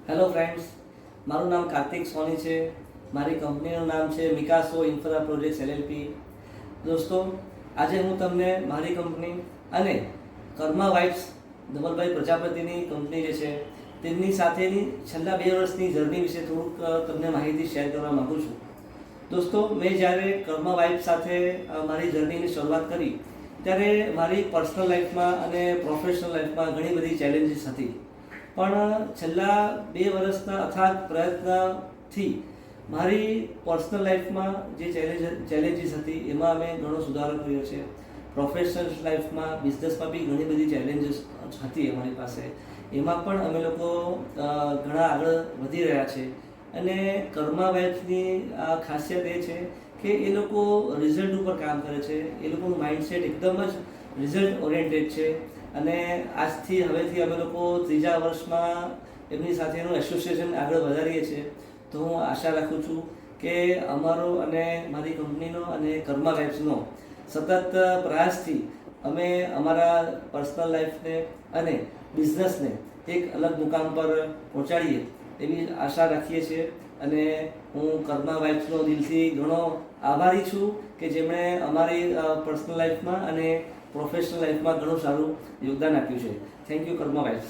Hello friends, મારું નામ કાર્તિક સોની છે. મારી કંપનીનું નામ છે મિકાસો ઇન્ફ્રા પ્રોજેક્ટ્સ LLP. દોસ્તો, આજે હું તમને મારી કંપની અને કર્મા વાઇબ્સ ધવલભાઈ પ્રજાપતિની કંપની જે છે તેમની સાથેની છેલ્લા 2 વર્ષની જર્ની વિશે થોડુંક તમને માહિતી શેર કરવા માગું છું. દોસ્તો, મેં જ્યારે કર્મા વાઇબ્સ સાથે મારી જર્નીની શરૂઆત કરી ત્યારે મારી પર્સનલ લાઈફમાં અને પ્રોફેશનલ લાઈફમાં ઘણી બધી ચેલેન્જીસ હતી. પણ છેલ્લા 2 વર્ષના અથાગ પ્રયત્નથી મારી પર્સનલ લાઈફમાં જે ચેલેન્જીસ હતી એમાં અમે ઘણો સુધારો કર્યો છે. પ્રોફેશનલ લાઈફમાં બિઝનેસમાં બી ઘણી બધી ચેલેન્જીસ હતી અમારી પાસે. એમાં પણ અમે લોકો ઘણા આગળ વધી રહ્યા છે. અને કર્મા વાઇબ્સની ખાસિયત એ છે કે એ લોકો રિઝલ્ટ ઉપર કામ કરે છે. એ લોકોનું માઇન્ડસેટ એકદમ જ રિઝલ્ટ ઓરિએન્ટેડ છે. અને હવેથી અમે લોકો 3જા વર્ષમાં એમની સાથેનું એસોસિએશન આગળ વધારીએ છીએ. તો હું આશા રાખું છું કે અમારો અને મારી કંપનીનો અને કર્મા વાઇબ્સનો સતત પ્રયાસથી અમે અમારા પર્સનલ લાઈફને અને બિઝનેસને એક અલગ મુકામ પર પહોંચાડીએ એવી આશા રાખીએ છીએ. અને હું કર્મા વાઇબ્સનો દિલથી ઘણો આભારી છું કે જેમણે અમારી પર્સનલ લાઈફમાં અને પ્રોફેશનલ લાઈફમાં ઘણું સારું યોગદાન આપ્યું છે. Thank you Karma vibes.